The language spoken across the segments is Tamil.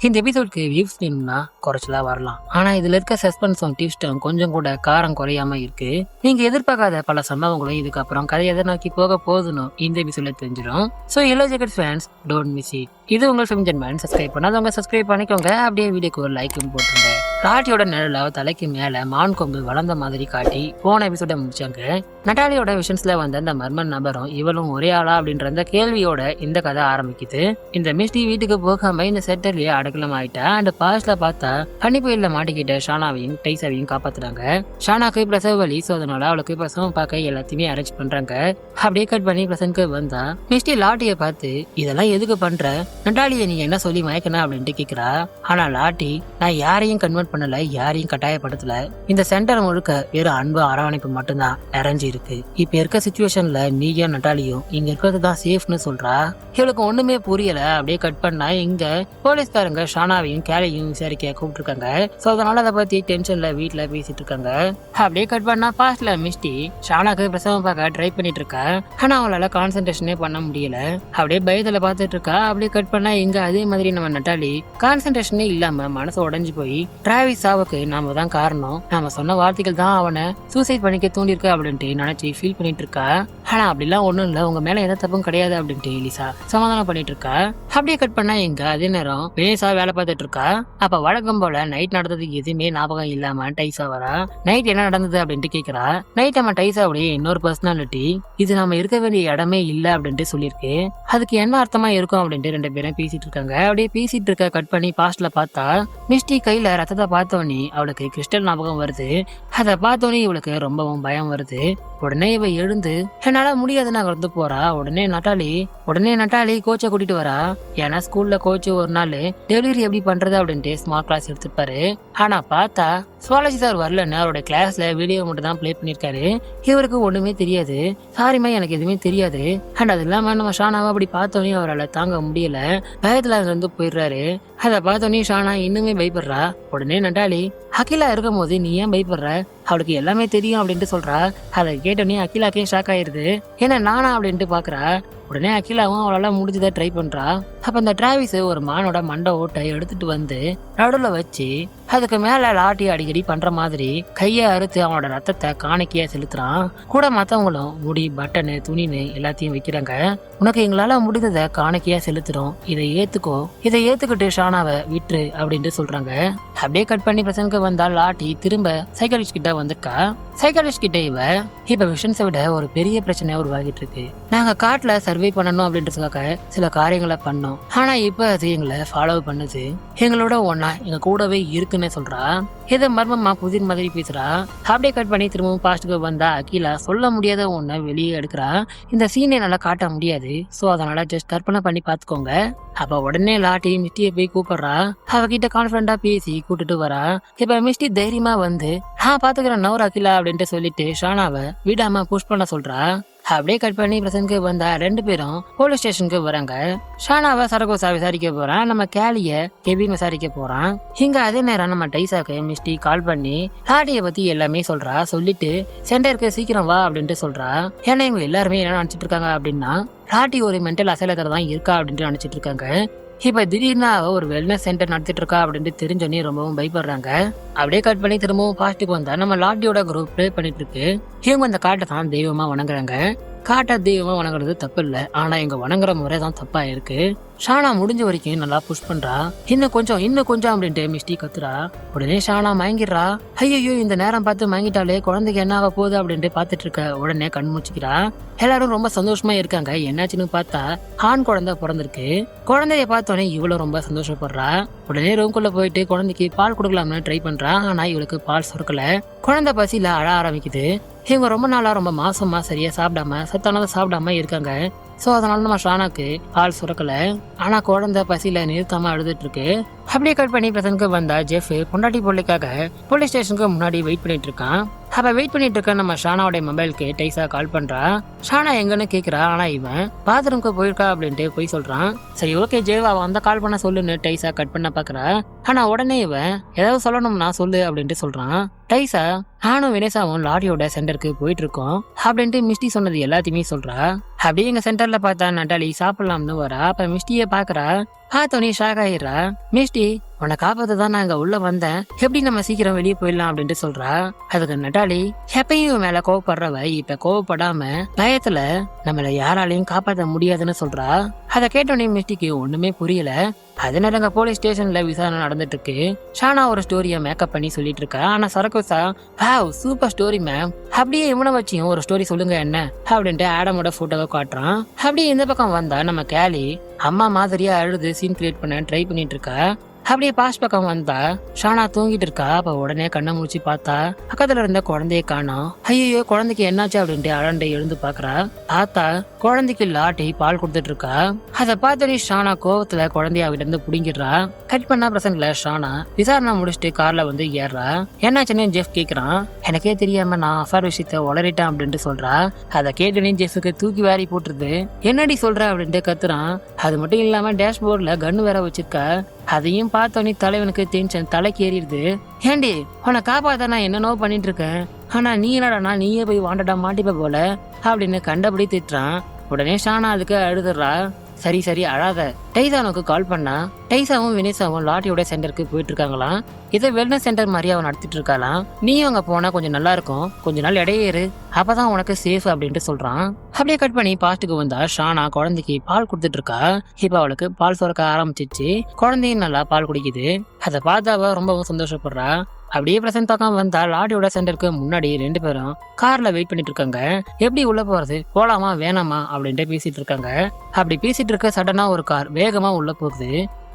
இந்த எபிசோட்க்கு வியூஸ் வேணும்னா குறைச்சலா வரலாம். ஆனா இதுல இருக்க சஸ்பென்ஸும் ட்விஸ்டும் கொஞ்சம் கூட காரம் குறையாம இருக்கு. நீங்க எதிர்பார்க்காத பல சம்பவங்களும் இதுக்கப்புறம் கதை எதை நோக்கி போக போகுதுன்னு இந்த எபிசோட்ல தெரிஞ்சிடும். So yellow jacket fans don't miss it. இது உங்கள் ஃபிலிம் சப்ஸ்கிரைப் பண்ணாதவங்க சப்ஸ்கிரைப் பண்ணிக்கோங்க. அப்படியே வீடியோக்கு ஒரு லைக்கும் போட்டுருங்க. லாட்டியோட நிழல தலைக்கு மேல மான் கொம்பு வளர்ந்த மாதிரி காட்டி போன எபிசோட முடிச்சாங்க. நட்டாலியோட விஷன்ஸ்ல வந்த அந்த மர்மன் நபரும் இவளும் ஒரே ஆளா அப்படின்ற அந்த கேள்வியோட இந்த கதை ஆரம்பிக்குது. இந்த மிஸ்டி வீட்டுக்கு போகாம இந்த செட்டர்லயே அடக்கலம் ஆயிட்டா. அண்ட் பாஸ்ட்ல பார்த்தா பனி புயல்ல மாட்டிக்கிட்ட ஷானாவையும் டைசாவையும் காப்பாத்துறாங்க. ஷானாக்கு பிரசவ வலி, ஸோ அதனால அவளுக்கு பிரசவம் பார்க்க எல்லாத்தையுமே அரேஞ்ச் பண்றாங்க. அப்படியே கட் பண்ணி பிரசனுக்கு வந்தா மிஸ்டி லாட்டிய பார்த்து இதெல்லாம் எதுக்கு பண்ற, நட்டாலியை நீ என்ன சொல்லி மயக்கனா அப்படின்ட்டு கேக்குறா. ஆனா லாட்டி, நான் யாரையும் கன்வெர்ட் பண்ணல, யாரையும் கட்டாயப்படுத்தல, இந்த சென்டர் முழுக்க வெறும் அன்பு அரவணைப்பு மட்டும்தான் நிறைஞ்சு இருக்கு. இப்ப இருக்க சிச்சுவேஷன்ல நீயும் நட்டாலியும் இங்க இருக்கிறது தான் சேஃப்னு சொல்றா. இவளுக்கு ஒண்ணுமே புரியல. அப்படியே கட் பண்ணா இங்க போலீஸ்காரங்க ஷானாவையும் கேலையும் விசாரிக்க கூப்பிட்டுருக்காங்க. சோ அதனால அதை பத்தி டென்ஷன்ல வீட்டுல பேசிட்டு இருக்காங்க. அப்படியே கட் பண்ணா பாஸ்ட்ல மிஸ்டி ஷானாக்கு பிரசவம் பார்க்க ட்ரை பண்ணிட்டு இருக்கா. ஆனா அவளால கான்சென்ட்ரேஷனே பண்ண முடியல. அப்படியே பயத்துல பாத்துட்டு இருக்கா. அப்படியே கட் பண்ணா இங்க அதே மாதிரி நம்ம நட்டாலி கான்சென்ட்ரேஷனே இல்லாம மனசு உடைஞ்சு போய் டிராவிஸ் சாவுக்கு நாம தான் காரணம், நாம சொன்ன வார்த்தைகள் தான் அவனை சூசைட் பண்ணிக்க தூண்டிருக்கு அப்படின்ட்டு நினைச்சு ஃபீல் பண்ணிட்டு இருக்கா. ஆனா அப்படிலாம் ஒண்ணும் இல்ல, உங்க மேல எந்த தப்பும் கிடையாது அப்படின்ட்டு லிசா சமாதானம் பண்ணிட்டு இருக்கா. அப்படியே கட் பண்ணா இங்க அதே நேரம் வினேஷா வேலை பார்த்துட்டு இருக்கா. அப்ப வழக்கம் போல நைட் நடந்தது எதுவுமே ஞாபகம் இல்லாம டைசா வரா. நைட் என்ன நடந்தது அப்படின்ட்டு கேக்குறா. நைட் நம்ம டைசாவுடைய இன்னொரு பர்சனாலிட்டி இது நம்ம இருக்க வேண்டிய இடமே இல்ல அப்படின்ட்டு சொல்லியிருக்கு. அதுக்கு என்ன அர்த்தமா இருக்கும் அப்படின்ட்டு ரெண்டு பேரும் பேசிட்டு இருக்காங்க. அப்படியே பேசிட்டு இருக்க கட் பண்ணி பாஸ்ட்ல பார்த்தா மிஸ்டி கையில ரத்தத்தை பார்த்தோன்னே அவளுக்கு கிறிஸ்டல் ஞாபகம் வருது. அதை பார்த்தோன்னே இவளுக்கு ரொம்பவும் பயம் வருது. உடனே இவ எழுந்து என்னால முடியாதுன்னு அங்கிருந்து போறா. உடனே நட்டாலி கோச்சை கூட்டிட்டு வரா. ஏன்னா ஸ்கூல்ல கோச்சு ஒரு நாள் டெலிவரி எப்படி பண்றது அப்படின்ட்டு ஸ்மார்ட் கிளாஸ் எடுத்துருப்பாரு. ஆனா பார்த்தா சுவாலஜி சார் வரலன்னு அவரோட கிளாஸ்ல வீடியோ மட்டும் தான் பிளே பண்ணிருக்காரு. இவருக்கு ஒண்ணுமே தெரியாது. சாரிமா, எனக்கு எதுவுமே தெரியாது. அண்ட் அது இல்லாம நம்ம ஷானாவை அப்படி பார்த்தோன்னே அவரால் தாங்க முடியல. பயத்துல அங்கிருந்து போயிடுறாரு. அதை பார்த்தோன்னே ஷானா இன்னுமே பயப்படுறா. உடனே நட்டாலி, அகிலா இருக்கும் போது நீ ஏன் பயப்படுற, அவளுக்கு எல்லாமே தெரியும் அப்படின்ட்டு சொல்றா. அதை கேட்டோன்னே அகிலாக்கே ஷாக் ஆயிருது. ஏன்னா நானா அப்படின்ட்டு பாக்குறா. உடனே அகிலாவும் அவளால முடிஞ்சதை ட்ரை பண்றா. அப்ப அந்த டிராவிஸ் ஒரு மானோட மண்டை ஓட்டை எடுத்துட்டு வந்து நடுவுல வச்சு அதுக்கு மேல லாட்டி அடிக்கடி பண்ற மாதிரி கையை அறுத்து அவனோட ரத்தத்தை காணிக்கையா செலுத்துறான். கூட மத்தவங்களும் முடி, பட்டனு, துணின்னு எல்லாத்தையும் வைக்கிறாங்க. உனக்கு எங்களால முடிந்ததை காணிக்கையா செலுத்துறோம், இதை ஏத்துக்கோ, இதை ஏத்துக்கிட்டு ஷானாவை விட்டுரு அப்படின்ட்டு சொல்றாங்க. அப்படியே கட் பண்ணி பிரசனுக்கு வந்தா லாட்டி திரும்ப சைக்காலஜிஸ்ட் கிட்ட வந்திருக்கா. சைக்காலஜிஸ்ட் கிட்ட இவ இப்ப விஷன்ஸை விட ஒரு பெரிய பிரச்சனை உருவாகிட்டு இருக்கு. நாங்க காட்டுல சர்வே பண்ணணும் அப்படின்றதுக்காக சில காரியங்களை பண்ணோம். ஆனா இப்ப அது எங்களை ஃபாலோ பண்ணுது, எங்களோட ஒன்னா எங்க கூடவே இருக்குன்னு சொல்றா. இதை மர்மமா புதிர் மாதிரி பேசுறா. அப்படியே கட் பண்ணி திரும்பவும் பாஸ்ட்டுக்கு வந்தா அகிலா சொல்ல முடியாத ஒன்ன வெளியே எடுக்கிறா. இந்த சீனை நல்லா காட்ட முடியாது, சோ அதனால ஜஸ்ட் கற்பனை பண்ணி பாத்துக்கோங்க. அப்ப உடனே லாட்டி மிஸ்டியை போய் கூப்பிடுறா. அவகிட்ட கான்பிடண்டா பேசி கூட்டிட்டு வரா. இப்ப மிஸ்டி தைரியமா வந்து நான் பாத்துக்கிறேன் நவர் அகிலா அப்படின்ட்டு சொல்லிட்டு ஷானாவை விடாம புஷ் பண்ண சொல்றா. அப்படியே கட் பண்ணி பிரசனுக்கு வந்தா ரெண்டு பேரும் போலீஸ் ஸ்டேஷனுக்கு வராங்க. ஷானாவை சரகோசா விசாரிக்க போறான். நம்ம கேலிய கெபின் விசாரிக்க போறான். இங்க அதே நேரம் நம்ம டைசாக்கு மிஸ்டி கால் பண்ணி லாட்டியை பத்தி எல்லாமே சொல்றா. சொல்லிட்டு சென்டருக்கு சீக்கிரம் வா அப்படின்ட்டு சொல்றா. ஏன்னா இவங்க எல்லாருமே என்ன நினைச்சிட்டு இருக்காங்க அப்படின்னா லாட்டி ஒரு மென்டல் அசைலத்துல தான் இருக்கா அப்படின்ட்டு நினைச்சிட்டு இருக்காங்க. இப்ப திடீர்னு அவ ஒரு வெல்னஸ் சென்டர் நடத்திட்டு இருக்கா அப்படின்ட்டு தெரிஞ்சோன்னே ரொம்பவும் பயப்படுறாங்க. அப்படியே கட் பண்ணி திரும்பவும் பாஸ்ட்டுக்கு வந்தா நம்ம லாட்டியோட குரூப் ப்ளே பண்ணிட்டு இருக்கு. இவங்க அந்த காட்டை தான் தெய்வமா வணங்குறாங்க. காட்டை தெய்வமா வணங்குறது தப்பு இல்லை, ஆனா இவங்க வணங்குற முறை தான் தப்பா இருக்கு. ஷானா முடிஞ்ச வரைக்கும் நல்லா புஷ் பண்றா. இன்னும் கொஞ்சம் அப்படின்ட்டு மிஸ்டி கத்துறா. உடனே ஷானா மயங்கிடுறா. ஐயோ, இந்த நேரம் பார்த்து மயங்கிட்டாலே குழந்தைக்கு என்ன ஆக போகுது அப்படின்ட்டு பாத்துட்டு இருக்க. உடனே கண் முடிச்சுக்கிறா. எல்லாரும் ரொம்ப சந்தோஷமா இருக்காங்க. என்னாச்சுன்னு பார்த்தா ஆண் குழந்தை பிறந்திருக்கு. குழந்தைய பார்த்தோன்னே இவ்வளவு ரொம்ப சந்தோஷப்படுறா. உடனே ரூம்குள்ள போயிட்டு குழந்தைக்கு பால் கொடுக்கலாம்னு ட்ரை பண்றா. ஆனா இவளுக்கு பால் சுரக்கல. குழந்தை பசியில அழ ஆரம்பிக்குது. இவங்க ரொம்ப நாளா ரொம்ப மாசமா சரியா சாப்பிடாம சத்தானதை சாப்பிடாம இருக்காங்க. சோ அதனால நம்ம ஷானாக்கு பால் சுரக்கல. ஆனா குழந்தை பசியில நிறுத்தாம அழுதுட்டு இருக்கு. அப்படியே கட் பண்ணி பிரசனுக்கு வந்தா ஜெஃப் பொண்டாட்டி பிள்ளைக்காக போலீஸ் ஸ்டேஷனுக்கு முன்னாடி வெயிட் பண்ணிட்டு இருக்கான். அப்ப வெயிட் பண்ணிட்டு இருக்க நம்ம ஷானாவோட மொபைலுக்கு டைசா கால் பண்றா. ஷானா எங்கன்னு கேக்குறா. ஆனா இவன் பாத்ரூம்க்கு போயிருக்கா அப்படின்ட்டு போய் சொல்றான். சரி ஓகே ஜெய்வா வந்தா கால் பண்ண சொல்லுன்னு டைசா கட் பண்ண பாக்குறா. ஆனா உடனே இவன் ஏதாவது சொல்லணும்னா சொல்லு அப்படின்ட்டு சொல்றான். டைசா நானும் வினேசாவும் லாரியோட சென்டருக்கு போயிட்டு இருக்கோம் அப்படின்ட்டு மிஸ்டி சொன்னது எல்லாத்தையுமே சொல்றா. அப்படியே எங்க சென்டர்ல பார்த்தா நட்டாலி சாப்பிடலாம்னு வரா. அப்ப மிஸ்டியை பாக்குறா. பார்த்தோன்னே ஷாக் ஆயிடுறா. மிஸ்டி, உன்னை காப்பாத்த தான் நான் இங்க உள்ள வந்தேன், எப்படி நம்ம சீக்கிரம் வெளியே போயிடலாம் அப்படின்ட்டு சொல்றா. அதுக்கு நட்டாலி எப்பயும் மேல கோவப்படுறவ இப்ப கோவப்படாம பயத்துல நம்மள யாராலையும் காப்பாற்ற முடியாதுன்னு சொல்றா. அதை கேட்டோன்னே மிஸ்டிக்கு ஒண்ணுமே புரியல. அதனால அங்க போலீஸ் ஸ்டேஷன்ல விசாரணை நடந்துட்டு இருக்கு. ஷானா ஒரு ஸ்டோரியை மேக்கப் பண்ணி சொல்லிட்டு இருக்கா. ஆனா சரக்குசா, வாவ் சூப்பர் ஸ்டோரி மேம், அப்படியே இவனை வச்சியும் ஒரு ஸ்டோரி சொல்லுங்க என்ன அப்படின்ட்டு ஆடமோட போட்டோவை காட்டுறான். அப்படியே இந்த பக்கம் வந்தா நம்ம கேலி அம்மா மாதிரியா அழுது சீன் கிரியேட் பண்ண ட்ரை பண்ணிட்டு இருக்கா. அப்படியே பாஸ் பக்கம் வந்தா ஷானா தூங்கிட்டு இருக்கா. அப்ப உடனே கண்ணை முடிச்சு பார்த்தா பக்கத்துல இருந்த குழந்தைய காணோம். ஐயோ குழந்தைக்கு என்னாச்சு அப்படின்ட்டு அழண்டை எழுந்து பாக்குறா. பார்த்தா குழந்தைக்கு லாட்டி பால் கொடுத்துட்டு இருக்கா. அதை பார்த்தோன்னே ஷானா கோவத்துல குழந்தைய அவகிட்ட இருந்து புடிங்கிடுறா. கட் பண்ணா பிரசன்ட்ல ஷானா விசாரணை முடிச்சுட்டு கார்ல வந்து ஏறா. என்னாச்சுன்னு ஜெஃப் கேக்குறான். எனக்கே தெரியாம நான் அஃபேர் விஷயத்த உளறிட்டேன் அப்படின்ட்டு சொல்றா. அதை கேட்டோன்னே ஜெஃபுக்கு தூக்கி வாரி போட்டுருது. என்னடி சொல்ற அப்படின்ட்டு கத்துறான். அது மட்டும் இல்லாம டேஷ்போர்ட்ல கன்னு வேற வச்சிருக்க. அதையும் பார்த்தோன்னே தலைவனுக்கு டென்ஷன் தலைக்கு ஏறிடுது. ஏண்டி, உன்னை காப்பாத்த நான் என்னென்னோ பண்ணிட்டு இருக்கேன், ஆனா நீ என்னடா நீயே போய் வாண்டடா மாட்டிப்ப போல அப்படின்னு கண்டபடி திட்டுறான். உடனே ஷானா அதுக்கு அழுதுறா. சரி சரி அழாத, டைசானுக்கு கால் பண்ணா. டைசாவும் வினேஷாவும் லாட்டியோட சென்டருக்கு போயிட்டு இருக்காங்களாம். இதை வெல்னஸ் சென்டர் மாதிரி அவன் நடத்திட்டு இருக்காளாம். நீயும் அங்க போனா கொஞ்சம் நல்லா இருக்கும், கொஞ்ச நாள் இடையேறு, அப்பதான் உனக்கு சேஃப் அப்படின்ட்டு சொல்றான். அப்படியே கட் பண்ணி பாஸ்ட்டுக்கு வந்தா ஷானா குழந்தைக்கு பால் கொடுத்துட்டு இருக்கா. இப்ப அவளுக்கு பால் சுரக்க ஆரம்பிச்சிச்சு. குழந்தையும் நல்லா பால் குடிக்குது. அதை பார்த்து அவ ரொம்பவும் சந்தோஷப்படுறா. அப்படியே பிரசன்ட் பக்கம் வந்தா லாட்டியோட சென்டருக்கு முன்னாடி 2 பேரும் கார்ல வெயிட் பண்ணிட்டு இருக்காங்க. எப்படி உள்ள போறது, போலாமா வேணாமா அப்படின்ட்டு பேசிட்டு இருக்காங்க. அப்படி பேசிட்டு இருக்க சடனா ஒரு கார் வேகமா உள்ள போகுது.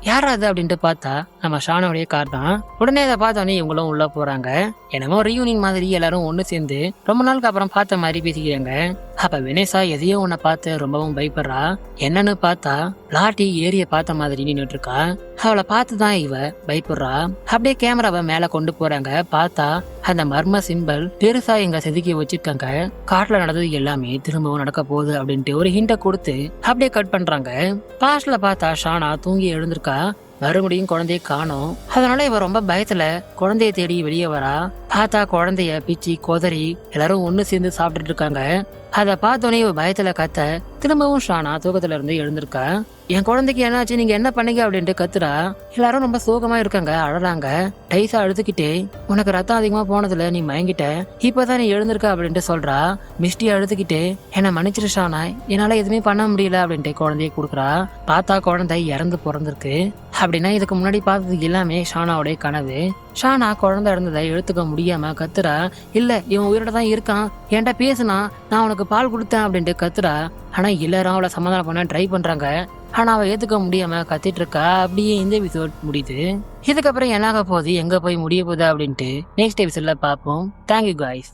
யாராது அப்படின்ட்டு பார்த்தா நம்ம ஷானோடைய கார் தான். உடனே அதை பார்த்தோன்னே இவங்களும் உள்ள போறாங்க. என்னமோ ரீயூனியன் மாதிரி எல்லாரும் ஒண்ணு சேர்ந்து ரொம்ப நாளுக்கு அப்புறம் பார்த்த மாதிரி பேசிக்கிறாங்க. அப்ப வினேஷா எதையோ உன்னை பார்த்து ரொம்பவும் பயப்படுறா. என்னன்னு பார்த்தா லாட்டி ஏரிய பார்த்த மாதிரி நின்றுட்டு இருக்கா. அவளை பார்த்துதான் இவ பயப்படுறா. அப்படியே கேமராவை மேல கொண்டு போறாங்க. பார்த்தா அந்த மர்ம சிம்பல் பெருசா எங்க செதுக்கி வச்சிருக்காங்க. காட்டுல நடந்தது எல்லாமே திரும்பவும் நடக்க போகுது அப்படின்ட்டு ஒரு ஹிண்ட கொடுத்து அப்படியே கட் பண்றாங்க. பாஸ்ட்ல பார்த்தா ஷானா தூங்கி எழுந்திருக்கா. மறுபடியும் குழந்தைய காணோம். அதனால இவ ரொம்ப பயத்துல குழந்தைய தேடி வெளியே வரா. பார்த்தா குழந்தைய பிச்சி கொதறி எல்லாரும் ஒண்ணு சேர்ந்து சாப்பிட்டுட்டு இருக்காங்க. அதை பார்த்தோன்னே இவ பயத்துல கத்த திரும்பவும் ஷானா தூக்கத்துல இருந்து எழுந்திருக்கா. என் குழந்தைக்கு என்னாச்சு, நீங்க என்ன பண்ணீங்க அப்படின்ட்டு கத்துறா. எல்லாரும் ரொம்ப சோகமா இருக்காங்க, அழறாங்க. டைசா அழுதுகிட்டே உனக்கு ரத்தம் அதிகமா போனதுல நீ மயங்கிட்ட, இப்பதான் நீ எழுந்திருக்க அப்படின்ட்டு சொல்றா. மிஸ்டி அழுதுகிட்டே என்ன மன்னிச்சிரு ஷானா, என்னால எதுவுமே பண்ண முடியல அப்படின்ட்டு குழந்தைய கொடுக்குறா. பார்த்தா குழந்தை இறந்து பிறந்திருக்கு. அப்படின்னா இதுக்கு முன்னாடி பார்த்தது எல்லாமே ஷானாவுடைய கனவு. ஷானா குழந்தை இறந்ததை எடுத்துக்க முடியாம கத்துறா. இல்ல இவன் உயிரோட தான் இருக்கான், என்கிட்ட பேசுனா, நான் உனக்கு பால் கொடுத்தேன் அப்படின்ட்டு கத்துறா. ஆனா எல்லாரும் அவளை சமாதானம் பண்ண ட்ரை பண்றாங்க. ஆனா அவ ஏத்துக்க முடியாம கத்திட்டு இருக்கா. அப்படியே இந்த எபிசோட் முடியுது. இதுக்கப்புறம் என்னாக போகுது, எங்க போய் முடிய போகுது அப்படின்ட்டு நெக்ஸ்ட் எபிசோட்ல பார்ப்போம். Thank you guys.